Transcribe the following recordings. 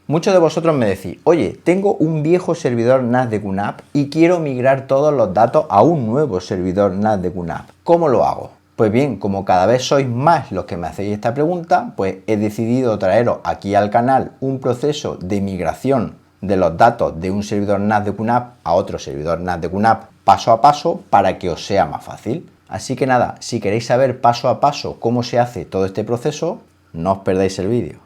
Muchos de vosotros me decís, oye, tengo un viejo servidor NAS de QNAP y quiero migrar todos los datos a un nuevo servidor NAS de QNAP. ¿Cómo lo hago? Pues bien, como cada vez sois más los que me hacéis esta pregunta, pues he decidido traeros aquí al canal un proceso de migración de los datos de un servidor NAS de QNAP a otro servidor NAS de QNAP paso a paso para que os sea más fácil. Así que nada, si queréis saber paso a paso cómo se hace todo este proceso, no os perdáis el vídeo.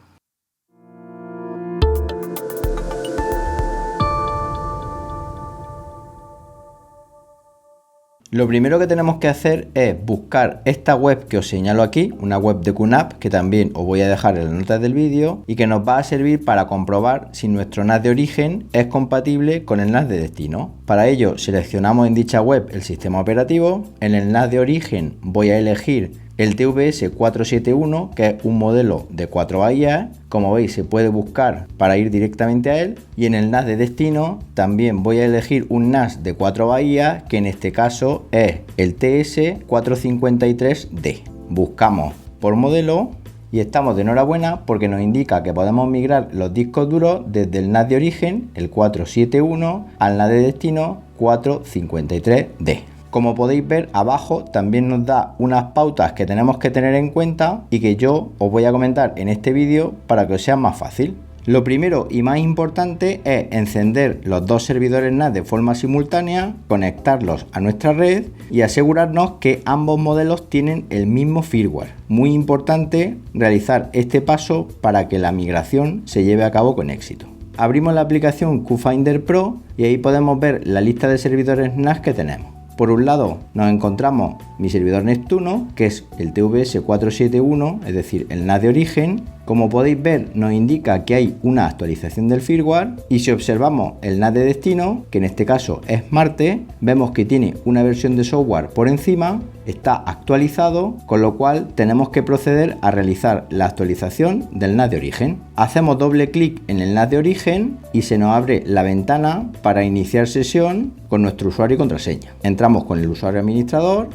Lo primero que tenemos que hacer es buscar esta web que os señalo aquí, una web de QNAP que también os voy a dejar en las notas del vídeo y que nos va a servir para comprobar si nuestro NAS de origen es compatible con el NAS de destino. Para ello seleccionamos en dicha web el sistema operativo. En el NAS de origen voy a elegir el TVS471, que es un modelo de 4 bahías. Como veis, se puede buscar para ir directamente a él. Y en el NAS de destino también voy a elegir un NAS de 4 bahías, que en este caso es el TS453D. Buscamos por modelo y estamos de enhorabuena porque nos indica que podemos migrar los discos duros desde el NAS de origen, el 471, al NAS de destino 453D. Como podéis ver abajo también nos da unas pautas que tenemos que tener en cuenta y que yo os voy a comentar en este vídeo para que os sea más fácil. Lo primero y más importante es encender los dos servidores NAS de forma simultánea, conectarlos a nuestra red y asegurarnos que ambos modelos tienen el mismo firmware. Muy importante realizar este paso para que la migración se lleve a cabo con éxito. Abrimos la aplicación QFinder Pro y ahí podemos ver la lista de servidores NAS que tenemos. Por un lado nos encontramos mi servidor Neptuno, que es el TVS471, es decir, el NAS de origen. Como podéis ver, nos indica que hay una actualización del firmware y si observamos el NAS de destino, que en este caso es Marte, vemos que tiene una versión de software por encima, está actualizado, con lo cual tenemos que proceder a realizar la actualización del NAS de origen. Hacemos doble clic en el NAS de origen y se nos abre la ventana para iniciar sesión con nuestro usuario y contraseña. Entramos con el usuario administrador,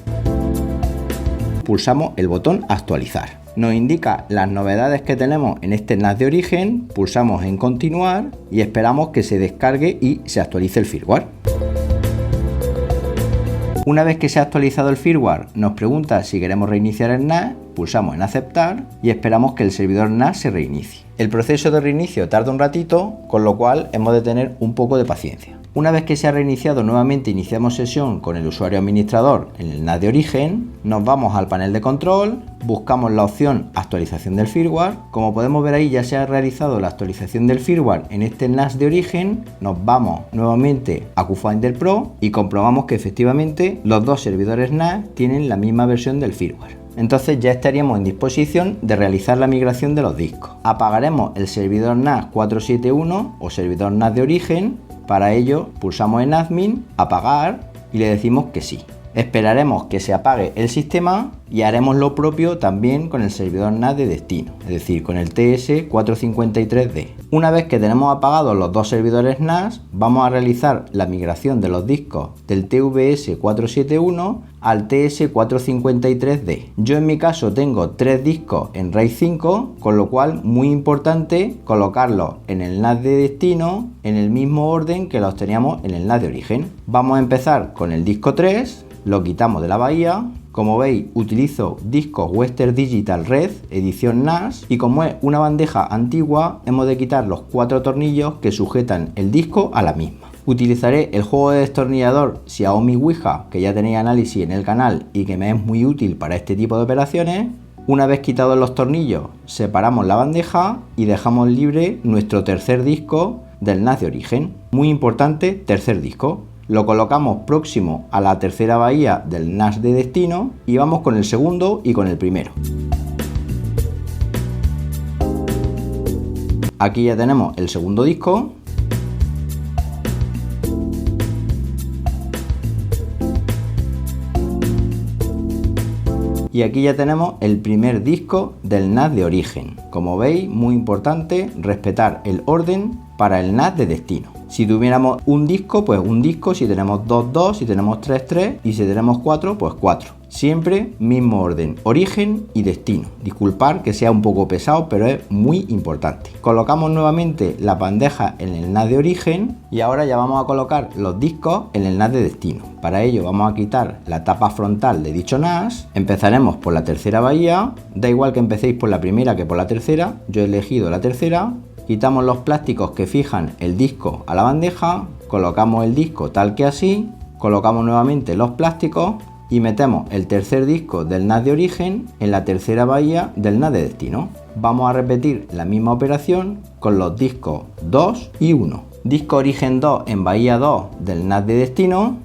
pulsamos el botón actualizar. Nos indica las novedades que tenemos en este NAS de origen, pulsamos en continuar y esperamos que se descargue y se actualice el firmware. Una vez que se ha actualizado el firmware, nos pregunta si queremos reiniciar el NAS, pulsamos en aceptar y esperamos que el servidor NAS se reinicie. El proceso de reinicio tarda un ratito, con lo cual hemos de tener un poco de paciencia. Una vez que se ha reiniciado nuevamente, iniciamos sesión con el usuario administrador en el NAS de origen, nos vamos al panel de control, buscamos la opción actualización del firmware. Como podemos ver ahí ya se ha realizado la actualización del firmware en este NAS de origen, nos vamos nuevamente a QFinder Pro y comprobamos que efectivamente los dos servidores NAS tienen la misma versión del firmware. Entonces ya estaríamos en disposición de realizar la migración de los discos. Apagaremos el servidor NAS 471 o servidor NAS de origen. Para ello pulsamos en Admin, apagar y le decimos que sí. Esperaremos que se apague el sistema y haremos lo propio también con el servidor NAS de destino, es decir, con el TS453D. Una vez que tenemos apagados los dos servidores NAS, vamos a realizar la migración de los discos del TVS471 al TS453D. Yo en mi caso tengo 3 discos en RAID 5, con lo cual muy importante colocarlos en el NAS de destino en el mismo orden que los teníamos en el NAS de origen. Vamos a empezar con el disco 3, lo quitamos de la bahía. Como veis, utilizo discos Western Digital Red, edición NAS, y como es una bandeja antigua, hemos de quitar los 4 tornillos que sujetan el disco a la misma. Utilizaré el juego de destornillador Xiaomi Ouija, que ya tenéis análisis en el canal y que me es muy útil para este tipo de operaciones. Una vez quitados los tornillos, separamos la bandeja y dejamos libre nuestro tercer disco del NAS de origen. Muy importante, tercer disco. Lo colocamos próximo a la tercera bahía del NAS de destino y vamos con el segundo y con el primero. Aquí ya tenemos el segundo disco. Y aquí ya tenemos el primer disco del NAS de origen. Como veis, muy importante respetar el orden para el NAS de destino. Si tuviéramos un disco, pues un disco, si tenemos 2, 2, si tenemos 3, 3 y si tenemos 4, pues 4. Siempre mismo orden, origen y destino. Disculpad que sea un poco pesado, pero es muy importante. Colocamos nuevamente la bandeja en el NAS de origen y ahora ya vamos a colocar los discos en el NAS de destino. Para ello vamos a quitar la tapa frontal de dicho NAS. Empezaremos por la tercera bahía. Da igual que empecéis por la primera que por la tercera. Yo he elegido la tercera. Quitamos los plásticos que fijan el disco a la bandeja. Colocamos el disco tal que así. Colocamos nuevamente los plásticos y metemos el tercer disco del NAS de origen en la tercera bahía del NAS de destino. Vamos a repetir la misma operación con los discos 2 y 1. Disco origen 2 en bahía 2 del NAS de destino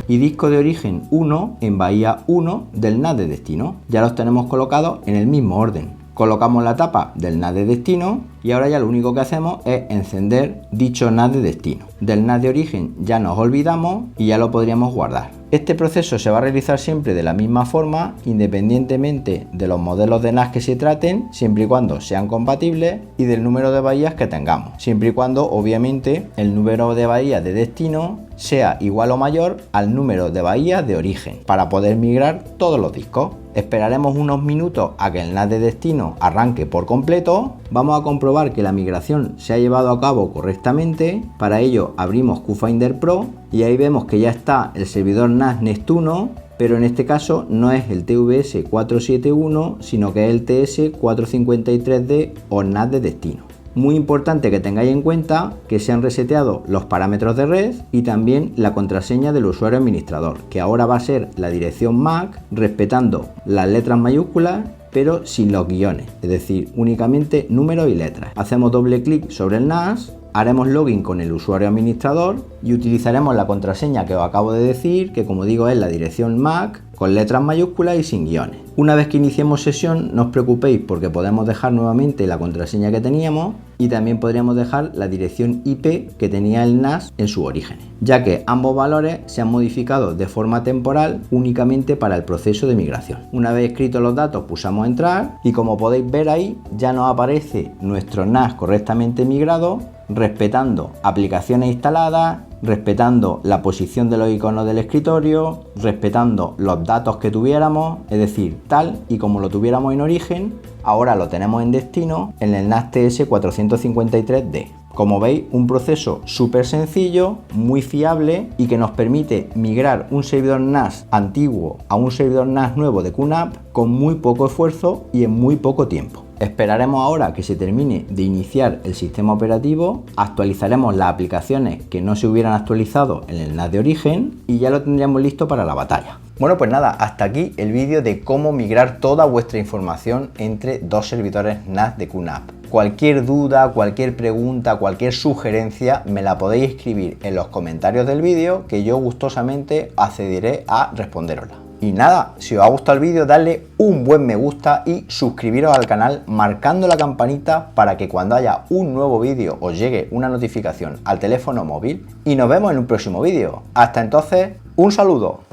y disco de origen 1 en bahía 1 del NAS de destino. Ya los tenemos colocados en el mismo orden. Colocamos la tapa del NAS de destino y ahora ya lo único que hacemos es encender dicho NAS de destino. Del NAS de origen ya nos olvidamos y ya lo podríamos guardar. Este proceso se va a realizar siempre de la misma forma, independientemente de los modelos de NAS que se traten, siempre y cuando sean compatibles, y del número de bahías que tengamos, siempre y cuando obviamente el número de bahías de destino sea igual o mayor al número de bahías de origen, para poder migrar todos los discos. Esperaremos unos minutos a que el NAS de destino arranque por completo. Vamos a comprobar que la migración se ha llevado a cabo correctamente. Para ello abrimos QFinder Pro y ahí vemos que ya está el servidor NAS Neptuno, pero en este caso no es el TVS 471, sino que es el TS 453D o NAS de destino. Muy importante que tengáis en cuenta que se han reseteado los parámetros de red y también la contraseña del usuario administrador, que ahora va a ser la dirección MAC respetando las letras mayúsculas pero sin los guiones, es decir, únicamente números y letras. Hacemos doble clic sobre el NAS, haremos login con el usuario administrador y utilizaremos la contraseña que os acabo de decir, que como digo es la dirección MAC con letras mayúsculas y sin guiones. Una vez que iniciemos sesión, no os preocupéis porque podemos dejar nuevamente la contraseña que teníamos y también podríamos dejar la dirección IP que tenía el NAS en su origen, ya que ambos valores se han modificado de forma temporal únicamente para el proceso de migración. Una vez escritos los datos, pulsamos entrar y como podéis ver ahí ya nos aparece nuestro NAS correctamente migrado, respetando aplicaciones instaladas, respetando la posición de los iconos del escritorio, respetando los datos que tuviéramos, es decir, tal y como lo tuviéramos en origen, ahora lo tenemos en destino en el NAS TS 453D. Como veis, un proceso súper sencillo, muy fiable y que nos permite migrar un servidor NAS antiguo a un servidor NAS nuevo de QNAP con muy poco esfuerzo y en muy poco tiempo. Esperaremos ahora que se termine de iniciar el sistema operativo, actualizaremos las aplicaciones que no se hubieran actualizado en el NAS de origen y ya lo tendríamos listo para la batalla. Bueno, pues nada, hasta aquí el vídeo de cómo migrar toda vuestra información entre dos servidores NAS de QNAP. Cualquier duda, cualquier pregunta, cualquier sugerencia me la podéis escribir en los comentarios del vídeo que yo gustosamente accederé a responderosla. Y nada, si os ha gustado el vídeo, dadle un buen me gusta y suscribiros al canal marcando la campanita para que cuando haya un nuevo vídeo os llegue una notificación al teléfono móvil y nos vemos en un próximo vídeo. Hasta entonces, un saludo.